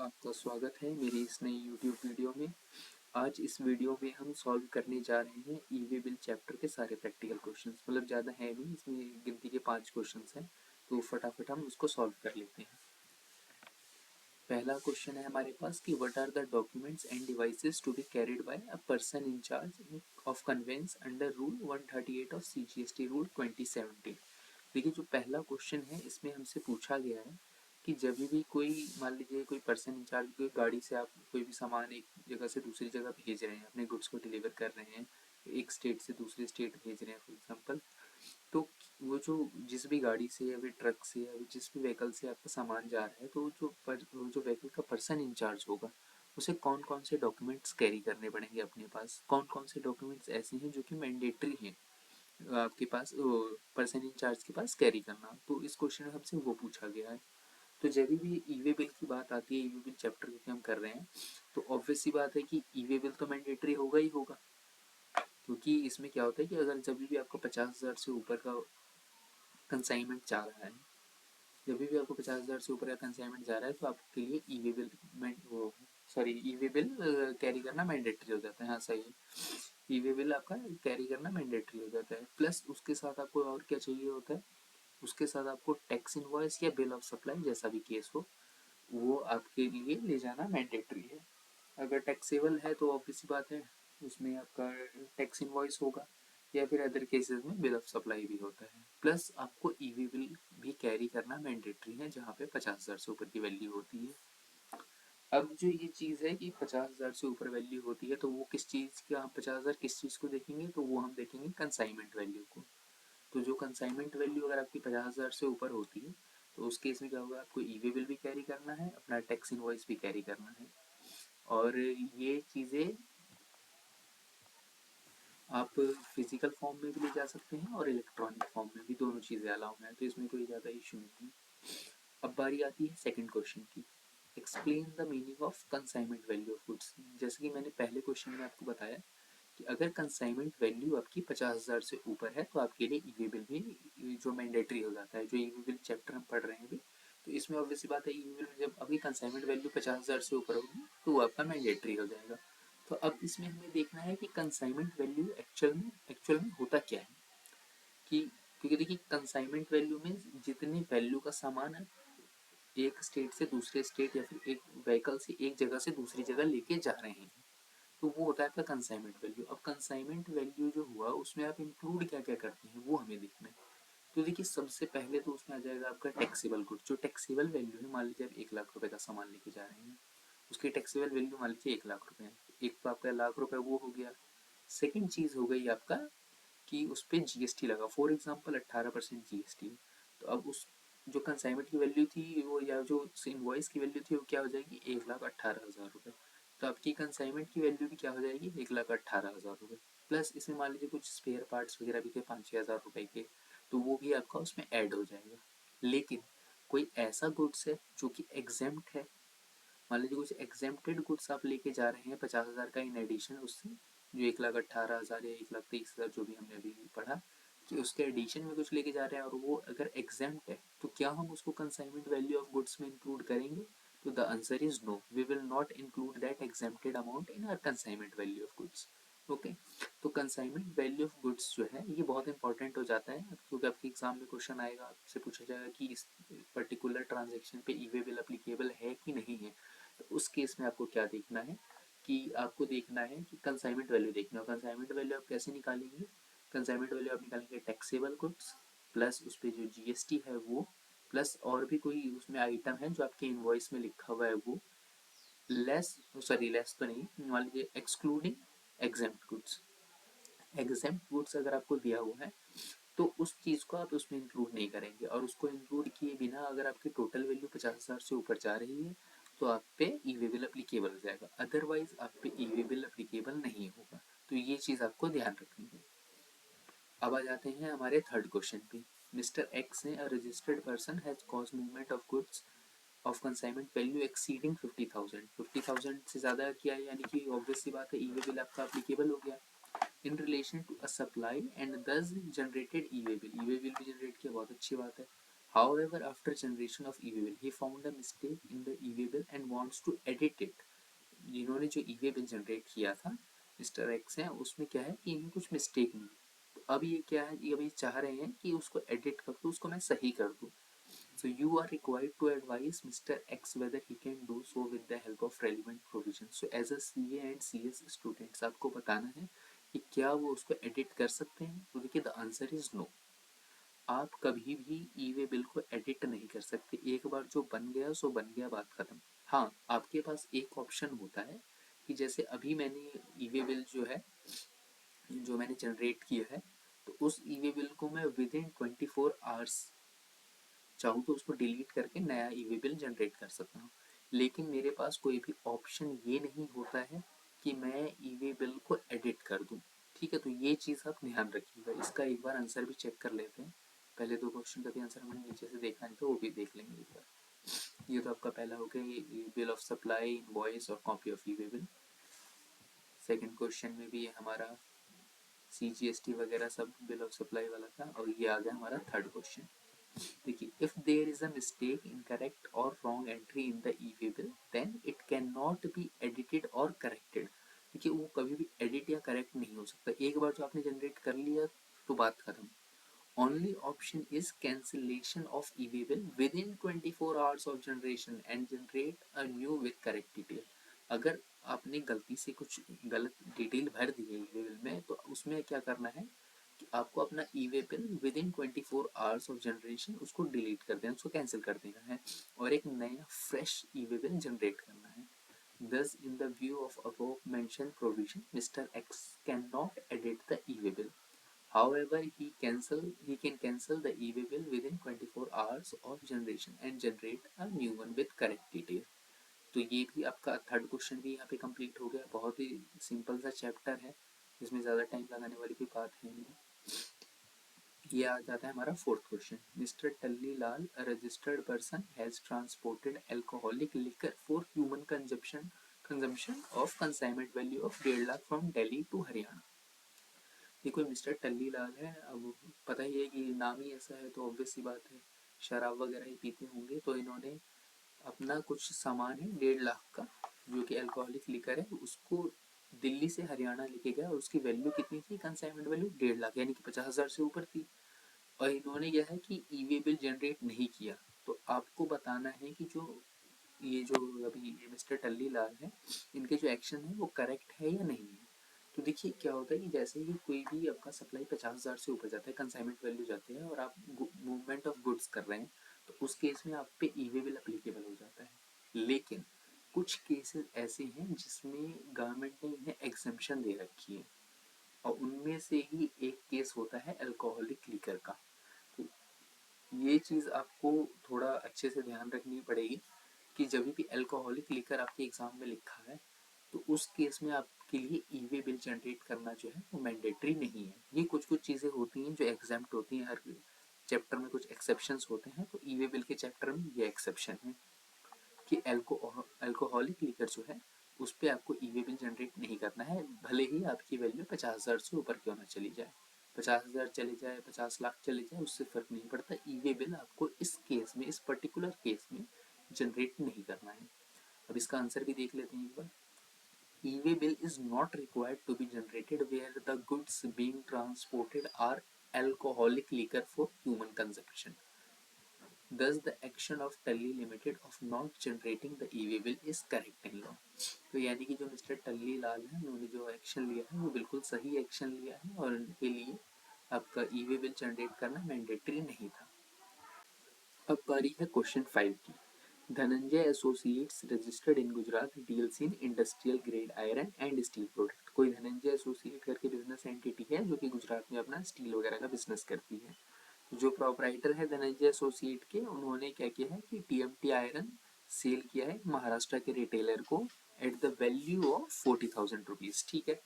आपका स्वागत है मेरी इस नई YouTube वीडियो में। आज इस वीडियो में हम सॉल्व करने जा रहे हैं ई-वे बिल चैप्टर के सारे प्रैक्टिकल क्वेश्चंस। मतलब ज़्यादा है नहीं, इसमें गिनती के 5 क्वेश्चंस हैं, तो फटाफट हम उसको सॉल्व कर लेते हैं। पहला क्वेश्चन है हमारे पास कि what are the documents and devices to be carried by a person in charge of conveyance under rule 138 of CGST rule 2017। देखिए, जो पहला क्वेश्चन है इसमें हमसे पूछा गया है कि जब भी कोई, मान लीजिए कोई पर्सन इंचार्ज कोई गाड़ी से आप कोई भी सामान एक जगह से दूसरी जगह भेज रहे हैं, अपने गुड्स को डिलीवर कर रहे हैं, एक स्टेट से दूसरे स्टेट भेज रहे हैं फॉर एग्जांपल, तो वो जो जिस भी गाड़ी से या फिर ट्रक से या फिर जिस भी व्हीकल से आपका सामान जा रहा है, तो वो जो व्हीकल का पर्सन इंचार्ज होगा उसे कौन कौन से डॉक्यूमेंट्स कैरी करने पड़ेंगे अपने पास, कौन कौन से डॉक्यूमेंट्स ऐसे हैं जो कि मैंडेटरी हैं आपके पास पर्सन इंचार्ज के पास कैरी करना। तो इस क्वेश्चन में हमसे वो पूछा गया है। तो जब भी ई-वे बिल की बात आती है, ई-वे बिल चैप्टर क्योंकि हम कर रहे हैं, तो ऑब्वियस सी बात है कि ई-वे बिल तो मैंडेटरी होगा ही होगा। क्योंकि इसमें क्या होता है कि अगर जब भी आपको 50,000 से ऊपर का कंसाइनमेंट जा रहा है, जब भी आपको 50,000 से ऊपर का कंसाइनमेंट जा रहा है, तो आपके लिए e-way bill e way bill carry करना मैंडेटरी हो जाता है। हाँ, सही है, ई-वे बिल आपका कैरी करना मैंडेटरी हो जाता है। प्लस उसके साथ आपको और क्या चाहिए होता है, उसके साथ आपको टैक्स इनवॉइस या बिल ऑफ सप्लाई, जैसा भी केस हो, वो आपके लिए ले जाना मैंडेटरी है। अगर टैक्सेबल है तो ऑब्वियस सी बात है, उसमें आपका टैक्स इनवॉइस होगा, या फिर अदर केसेस में बिल ऑफ सप्लाई भी होता है। प्लस आपको ई-वे बिल भी कैरी करना मैंडेटरी है जहाँ पे 50,000 से ऊपर की वैल्यू होती है। अब जो ये चीज़ है कि 50,000 से ऊपर वैल्यू होती है, तो वो किस चीज़ का, हम 50,000 किस चीज़ को देखेंगे, तो वो हम देखेंगे कंसाइनमेंट वैल्यू को। तो जो कंसाइनमेंट वैल्यू अगर आपकी 50,000 से ऊपर होती है, तो उस केस में क्या होगा, आपको ई-वे बिल भी कैरी करना है, अपना टैक्स इनवॉइस भी कैरी करना है। और ये चीज़ें आप फिजिकल फॉर्म में भी ले जा सकते हैं और इलेक्ट्रॉनिक फॉर्म में भी, दोनों चीज़ें अलाउ हैं, तो इसमें कोई ज़्यादा इशू नहीं है। अब बारी आती है सेकंड क्वेश्चन की। Explain the meaning of consignment value of goods. जैसे कि मैंने पहले क्वेश्चन में आपको बताया कि अगर कंसाइनमेंट वैल्यू आपकी 50,000 से ऊपर है, तो आपके लिए ई-वे बिल भी जो मैंडेटरी हो जाता है। जो ई-वे बिल चैप्टर हम पढ़ रहे हैं अभी, तो इसमें ऑब्वियसली बात है, ई-वे बिल में जब आपकी कंसाइनमेंट वैल्यू 50,000 से ऊपर होगी तो वो आपका मैंडेटरी हो जाएगा। तो अब इसमें हमें देखना है कि कंसाइनमेंट वैल्यू एक्चुअल में होता क्या है। कि क्योंकि देखिए, कंसाइनमेंट वैल्यू में जितनी वैल्यू का सामान है एक स्टेट से दूसरे स्टेट या फिर एक व्हीकल से एक जगह से दूसरी जगह लेके जा रहे हैं, तो वो होता है आपका कंसाइनमेंट वैल्यू। अब कंसाइनमेंट वैल्यू जो हुआ उसमें आप इंक्लूड क्या क्या करते हैं वो हमें देखना है। तो देखिए, सबसे पहले तो उसमें आ जाएगा आपका टैक्सेबल गुड। जो टैक्सेबल वैल्यू है, मान लीजिए आप 1,00,000 रुपए का सामान लेके जा रहे हैं, उसकी टैक्सेबल वैल्यू मान लीजिए 1,00,000 रुपए है। एक तो आपका 1,00,000 रुपए वो हो गया। सेकेंड चीज़ हो गई आपका कि उस पर जीएसटी लगा, फॉर एग्जाम्पल 18% जीएसटी। तो अब उस जो कंसाइनमेंट की वैल्यू थी वो, या जो इनवॉइस की वैल्यू थी, वो क्या हो जाएगी, 1,18,000 रुपये। तो आपकी कंसाइनमेंट की वैल्यू भी क्या हो जाएगी, 1,18,000 रुपये। प्लस इसमें मान लीजिए कुछ स्पेयर पार्ट्स वगैरह भी थे 5-6 हज़ार रुपये के, तो वो भी आपका उसमें ऐड हो जाएगा। लेकिन कोई ऐसा गुड्स है जो कि एग्जेम्प्ट है, मान लीजिए कुछ एग्जेम्प्टेड गुड्स आप लेके जा रहे हैं 50,000 का इन एडिशन उससे, जो 1,18,000 या 1,23,000 जो भी हमने अभी पढ़ा, कि उसके एडिशन में कुछ लेके जा रहे हैं और वो अगर एग्जेम्प्ट है, तो क्या हम उसको कंसाइनमेंट वैल्यू ऑफ गुड्स में इंक्लूड करेंगे? तो the answer is no, we will not include that exempted amount in our consignment value of goods. Okay, तो कंसाइनमेंट वैल्यू ऑफ गुड्स जो है ये बहुत इंपॉर्टेंट हो जाता है, क्योंकि आपके एग्जाम में क्वेश्चन आएगा, आपसे पूछा जाएगा कि इस पर्टिकुलर ट्रांजेक्शन पे ई-वे बिल अप्लीकेबल है कि नहीं है। तो उस केस में आपको क्या देखना है, कि आपको देखना है कि कंसाइनमेंट वैल्यू देखना है। कंसाइनमेंट वैल्यू आप कैसे निकालेंगे, कंसाइनमेंट वैल्यू आप निकालेंगे टैक्सेबल गुड्स प्लस उस पर जो जीएसटी है वो, प्लस और भी कोई उसमें आइटम है जो आपके इनवॉइस में लिखा हुआ है वो, लेस, सॉरी लेस तो नहीं, मान लीजिए excluding exempt goods. Exempt goods अगर आपको दिया हुआ है तो उस चीज़ को आप उसमें इंक्लूड नहीं करेंगे, और उसको इंक्लूड किए बिना अगर आपकी टोटल वैल्यू 50,000 से ऊपर जा रही है तो आप पे ई-वे बिल अप्लीकेबल हो जाएगा, अदरवाइज आप पे ई-वे बिल अप्लीकेबल नहीं होगा। तो ये चीज़ आपको ध्यान रखनी है। अब आ जाते हैं हमारे थर्ड क्वेश्चन पे। मिस्टर एक्स ने, अ registered person has cause movement of goods of consignment value exceeding 50,000, 50,000 से ज़्यादा किया, यानी कि ऑब्वियस सी बात है ई-वे बिल आपका अप्लीकेबल हो गया in relation to a supply and thus generated e way bill. E way bill भी जनरेट किया, बहुत अच्छी बात है। However, after generation of e-way bill, he found a mistake in the e-way bill and wants to edit it. जिन्होंने जो ई way bill generate किया था मिस्टर एक्स हैं, उसमें क्या है कि इन्हें कुछ मिस्टेक मिली। तो अब ये क्या है, ये अभी चाह रहे हैं कि उसको एडिट कर दूँ, उसको मैं सही कर दूँ। So you are required to advise Mr. X whether he can do so with the help of relevant provisions. So as a CA and CS students आपको बताना है कि क्या वो उसको एडिट कर सकते हैं। तो देखिए द आंसर इज नो। आप कभी भी ई वे बिल को एडिट नहीं कर सकते। एक बार जो बन गया सो बन गया, बात खत्म। हाँ, आपके पास एक ऑप्शन होता है कि जैसे अभी मैंने ई वे बिल जो है, जो मैंने जनरेट किया है, तो उस ई वे बिल को मैं विद इन 24 आवर्स चाहूँ तो उसको डिलीट करके नया ई वे बिल जनरेट कर सकता हूँ। लेकिन मेरे पास कोई भी ऑप्शन ये नहीं होता है कि मैं ई वे बिल को एडिट कर दूँ। ठीक है, तो ये चीज़ आप ध्यान रखिएगा। इसका एक बार आंसर भी चेक कर लेते हैं। पहले दो क्वेश्चन का भी आंसर हमने नीचे से देखा नहीं था, वो भी देख लेंगे एक बार। ये तो आपका पहला हो गया, ये बिल ऑफ सप्लाई, इनवॉइस और copy of E way bill. Second question में भी हमारा CGST वगैरह सब बिल ऑफ सप्लाई वाला था। और ये आ गया हमारा थर्ड क्वेश्चन। देखिए, if there is a mistake, incorrect और wrong entry in the e way bill, then it can not be edited और करेक्टेड। देखिए, वो कभी भी एडिट या करेक्ट नहीं हो सकता। एक बार जो आपने जनरेट कर लिया तो बात खत्म। Only option is cancellation of e-way bill within 24 hours of generation and generate a new with correct detail. अगर आपने गलती से कुछ गलत डिटेल भर दी है ई-वे बिल में, तो उसमें क्या करना है कि आपको अपना e-way bill with in 24 hours of generation उसको डिलीट कर देना, उसको कैंसिल कर देना है और एक नया फ्रेश ई-वे बिल जनरेट करना है। Thus, in the view of above mentioned provision, Mr. X cannot edit the e-way bill. However, he can cancel the e-way bill within 24 hours of generation and generate a new one with correct detail. तो ये भी आपका third question भी यहाँ पे complete हो गया। बहुत ही सिंपल सा चैप्टर है, इसमें ज़्यादा टाइम लगाने वाली कोई बात है नहीं। ये आ जाता है हमारा fourth question. Mister Talli Lal, a registered person, has transported alcoholic liquor for human consumption of consignment value of 1.5 lakh from Delhi to Haryana. ये कोई मिस्टर टल्ली लाल है। अब पता ही है कि नाम ही ऐसा है, तो ऑब्वियस सी बात है शराब वगैरह ही पीते होंगे। तो इन्होंने अपना कुछ सामान है 1.5 लाख का, जो कि अल्कोहलिक लिकर है, उसको दिल्ली से हरियाणा लेके गया। और उसकी वैल्यू कितनी थी, कंसाइनमेंट वैल्यू 1.5 लाख, यानी कि 50,000 से ऊपर थी। और इन्होंने क्या है कि ई वे बिल जनरेट नहीं किया। तो आपको बताना है कि जो अभी ये मिस्टर टल्ली लाल है, इनके जो एक्शन है वो करेक्ट है या नहीं है। तो देखिए क्या होता है कि जैसे ही कोई भी आपका सप्लाई 50,000 से ऊपर जाता है, कंसाइनमेंट वैल्यू जाते हैं और आप मूवमेंट ऑफ गुड्स कर रहे हैं, तो उस केस में आप पे ई वे बिल अप्लीकेबल हो जाता है। लेकिन कुछ केसेस ऐसे हैं जिसमें गवर्नमेंट ने इन्हें एग्जम्पशन दे रखी है, और उनमें से ही एक केस होता है अल्कोहलिक लीकर का। तो ये चीज़ आपको थोड़ा अच्छे से ध्यान रखनी पड़ेगी कि जब भी अल्कोहलिक लीकर आपके एग्जाम में लिखा है, तो उस केस में आपके लिए ई वे बिल जनरेट करना जो है वो मैंडेटरी नहीं है। ये कुछ कुछ चीज़ें होती हैं जो एग्जाम्प्ट होती हैं, हर चैप्टर में कुछ एक्सेप्शंस होते हैं। तो ई वे बिल के चैप्टर में ये एक्सेप्शन है कि अल्कोहलिक लीकर जो है उस पर आपको ई वे बिल जनरेट नहीं करना है, भले ही आपकी वैल्यू 50,000 से ऊपर क्यों ना चली जाए। 50,000 चले जाए, 50 लाख चले जाए, उससे फ़र्क नहीं पड़ता। ई वे बिल आपको इस केस में, इस पर्टिकुलर केस में जनरेट नहीं करना है। अब इसका आंसर भी देख लेते हैं एक बार। E-way bill is not required to be generated where the goods being transported are alcoholic liquor for human consumption. Thus, the action of Tully Limited of not generating the E-way bill is correct in law. तो यानी कि जो mister Talli लाल है, उन्होंने जो action लिया है वो बिल्कुल सही एक्शन लिया है, और उनके लिए आपका ई-वे बिल जनरेट करना मैंडेटरी नहीं था। अब बारी है क्वेश्चन 5 की। Dhananjay associates registered in Gujarat deals in industrial grade iron and steel product. कोई धनंजय एसोसिएट करके बिजनेस एंटिटी है जो कि गुजरात में अपना स्टील वगैरह का बिजनेस करती है। जो प्रोपराइटर है धनंजय एसोसिएट के, उन्होंने क्या किया है कि टीएमटी आयरन सेल किया है महाराष्ट्र के रिटेलर को at the value of 40,000 rupees. ठीक है,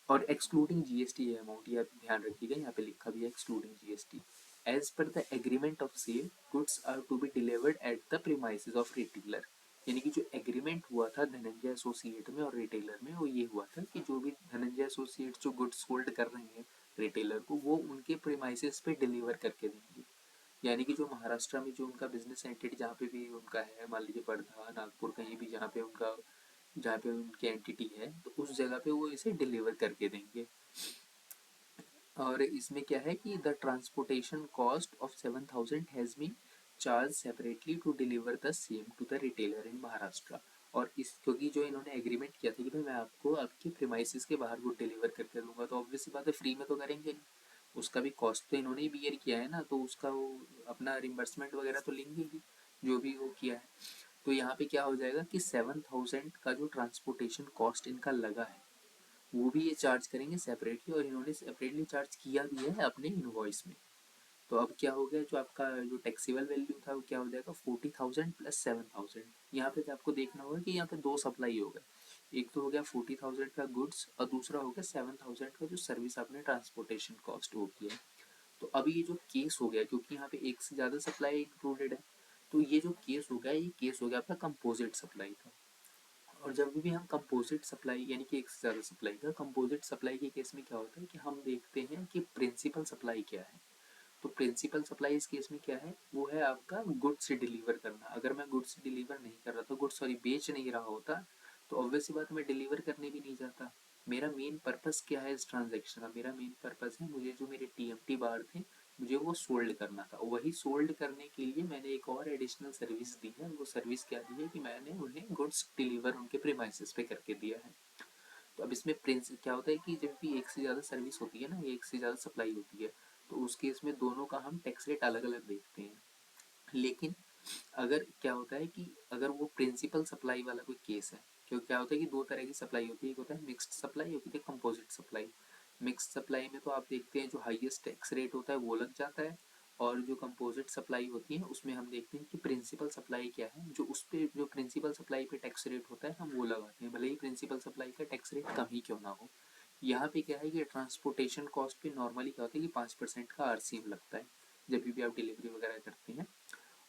और एक्सक्लूडिंग जीएसटी ये अमाउंट, ये ध्यान रखिएगा, यहाँ पे लिखा भी है excluding GST. As per the agreement of sale, goods are to be delivered at the premises of retailer. यानी कि जो एग्रीमेंट हुआ था धनंजय एसोसिएट में और रिटेलर में, वो ये हुआ था कि जो भी धनंजय एसोसिएट जो गुड्स होल्ड कर रहे हैं रिटेलर को, वो उनके प्रीमाइसेस पे डिलीवर करके देंगे। यानी कि जो महाराष्ट्र में जो उनका बिजनेस एंटिटी जहाँ पे भी उनका है, मान लीजिए वर्धा, नागपुर, कहीं भी जहाँ पे उनकी एंटिटी है, तो उस जगह पे वो इसे डिलीवर करके देंगे। और इसमें क्या है कि the transportation cost of 7,000 has been charged separately to deliver the same to the retailer in Maharashtra. और इस क्योंकि जो इन्होंने एग्रीमेंट किया था कि भाई मैं आपको आपके प्रीमाइसिस के बाहर वो डिलीवर करके दूंगा, तो ऑब्वियस सी बात है फ्री में तो करेंगे नहीं, उसका भी कॉस्ट तो इन्होंने ही बियर किया है ना, तो उसका वो अपना रिम्बर्समेंट वगैरह तो लेंगे ही, जो भी वो किया है। तो यहाँ पे क्या हो जाएगा कि 7,000 का जो ट्रांसपोर्टेशन कॉस्ट इनका लगा है वो भी ये चार्ज करेंगे सेपरेटली, और इन्होंने सेपरेटली चार्ज किया भी है अपने इनवॉइस में। तो अब क्या हो गया, जो आपका जो टैक्सेबल वैल्यू था वो क्या हो जाएगा 40,000 प्लस 7,000। यहाँ पे आपको देखना होगा कि यहाँ पे दो सप्लाई हो गए, एक तो हो गया 40,000 का गुड्स और दूसरा हो गया 7,000 का जो सर्विस आपने ट्रांसपोर्टेशन कॉस्ट वो किया है। तो अभी ये जो केस हो गया, क्योंकि यहाँ पे एक से ज़्यादा सप्लाई इंक्लूडेड है, तो ये जो केस हो गया, ये केस हो गया आपका कंपोजिट सप्लाई का। और जब भी हम कंपोजिट सप्लाई यानी कि एक से ज़्यादा सप्लाई का, कंपोजिट सप्लाई के केस में क्या होता है कि हम देखते हैं कि प्रिंसिपल सप्लाई क्या है। तो प्रिंसिपल सप्लाई इस केस में क्या है, वो है आपका गुड्स से डिलीवर करना। अगर मैं गुड्स से डिलीवर नहीं कर रहा था, गुड्स सॉरी बेच नहीं रहा होता, तो ऑब्वियस सी बात मैं डिलीवर करने भी नहीं जाता। मेरा मेन पर्पस क्या है इस ट्रांजेक्शन का, मेरा मेन पर्पस है मुझे जो मेरे टीएमटी बार थे मुझे वो सोल्ड करना था। वही सोल्ड करने के लिए मैंने एक और एडिशनल सर्विस दी है। वो सर्विस क्या दी है कि मैंने उन्हें गुड्स डिलीवर उनके प्रीमाइसेस पे करके दिया है। तो अब इसमें प्रिंस क्या होता है कि जब भी एक से ज़्यादा सर्विस होती है ना, एक से ज़्यादा सप्लाई होती है, तो उस केस में दोनों का हम टैक्स रेट अलग अलग देखते हैं। लेकिन अगर क्या होता है कि अगर वो प्रिंसिपल सप्लाई वाला कोई केस है, क्योंकि क्या होता है कि दो तरह की सप्लाई होती है, एक होता है मिक्स्ड सप्लाई, एक होती है कंपोजिट सप्लाई। मिक्स्ड सप्लाई में तो आप देखते हैं जो हाईएस्ट टैक्स रेट होता है वो लग जाता है, और जो कंपोजिट सप्लाई होती है उसमें हम देखते हैं कि प्रिंसिपल सप्लाई क्या है, जो उस पर जो प्रिंसिपल सप्लाई पे टैक्स रेट होता है हम वो लगाते हैं, भले ही प्रिंसिपल सप्लाई का टैक्स रेट कम ही क्यों ना हो। यहाँ पे क्या है कि ट्रांसपोर्टेशन कॉस्ट पे नॉर्मली क्या होता है कि 5% का आरसीएम लगता है जब भी आप डिलीवरी वगैरह करते हैं।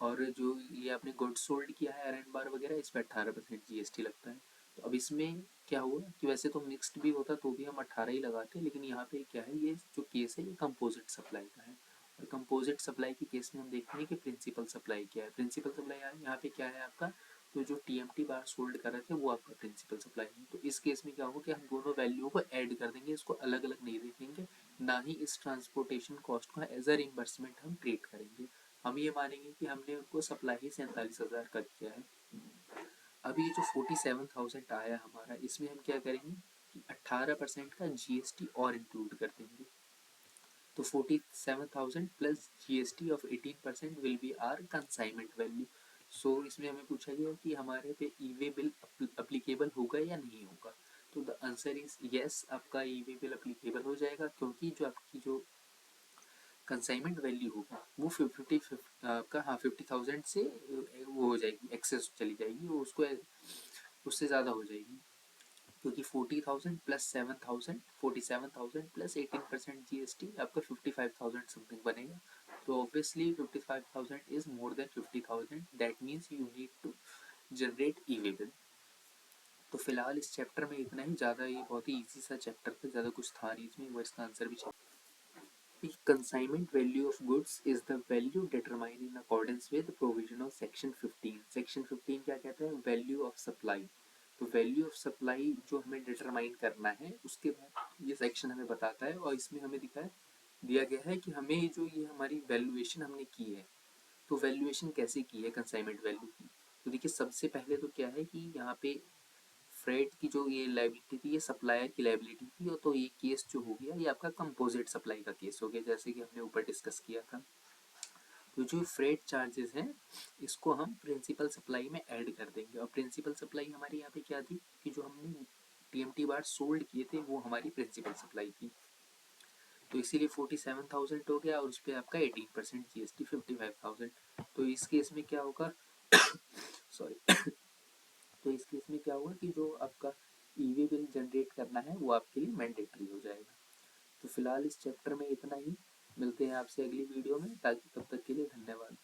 और जो ये आपने गुड्स सोल्ड किया है आयरन बार वगैरह, इस पर 18% जीएसटी लगता है। तो अब इसमें क्या हुआ कि वैसे तो मिक्स्ड भी होता तो भी हम 18 ही लगाते, लेकिन यहाँ पे क्या है, ये जो केस है ये कंपोजिट सप्लाई का है। और कंपोजिट सप्लाई के केस में हम देखते हैं कि प्रिंसिपल सप्लाई क्या है। प्रिंसिपल सप्लाई यहाँ पे क्या है आपका, तो जो टीएमटी बार सोल्ड कर रहे थे वो आपका प्रिंसिपल सप्लाई है। तो इस केस में क्या होगा कि हम दोनों वैल्यू को ऐड कर देंगे, इसको अलग अलग नहीं देखेंगे, ना ही इस ट्रांसपोर्टेशन कॉस्ट को एज अ रिम्बर्समेंट हम ट्रीट करेंगे। हम ये मानेंगे कि हमने उनको सप्लाई ही 47,000 का किया है। अभी जो 47,000 आया हमारा, इसमें हम क्या करेंगे कि 18% का जीएसटी और इंक्लूड कर देंगे। तो 47,000 plus GST of 18% will be our consignment value. So इसमें हमें पूछा गया कि हमारे पे ई वे बिल अप्लीकेबल होगा या नहीं होगा। तो द आंसर इज यस, आपका ई वे बिल अप्लीकेबल हो जाएगा, क्योंकि जो आपकी जो कंसाइनमेंट वैल्यू होगा वो 50 आपका हाँ 50,000 से वो हो जाएगी, एक्सेस चली जाएगी, वो उसको उससे ज़्यादा हो जाएगी, क्योंकि 40,000 प्लस 7,000 47,000 प्लस 18% जीएसटी आपका 55,000 समथिंग बनेगा। तो obviously 55,000 is more than 50,000, that means you need to generate e way bill. तो फिलहाल इस चैप्टर में इतना ही, ज़्यादा ये बहुत ही ईजी सा चैप्टर था, ज़्यादा कुछ था नहीं इसमें, वो इसका आंसर भी The consignment value of goods is the value determined in accordance with provision of section 15. section 15 क्या कहता है, value of supply। तो value of supply जो हमें determine करना है उसके बाद ये section हमें बताता है, और इसमें हमें दिया गया है कि हमें जो ये हमारी valuation हमने की है, तो valuation कैसे की है consignment value की। तो देखिए सबसे पहले तो क्या है कि यहाँ पे फ्रेट की जो ये लाइबिलिटी थी ये सप्लायर की लाइबिलिटी थी, और तो ये केस जो हो गया ये आपका कंपोजिट सप्लाई का केस हो गया, जैसे कि हमने ऊपर डिस्कस किया था। तो जो फ्रेट चार्जेस हैं इसको हम प्रिंसिपल सप्लाई में ऐड कर देंगे, और प्रिंसिपल सप्लाई हमारी यहाँ पे क्या थी कि जो हमने टीएमटी बार सोल्ड किए थे वो हमारी प्रिंसिपल सप्लाई थी। तो इसीलिए 47,000 हो गया, और उस पर आपका 18% जीएसटी 55,000। तो इस केस में क्या होगा सॉरी तो इस केस में क्या होगा कि जो आपका ई वे बिल जनरेट करना है वो आपके लिए मैंडेटरी हो जाएगा। तो फिलहाल इस चैप्टर में इतना ही, मिलते हैं आपसे अगली वीडियो में, ताकि तब तक के लिए धन्यवाद।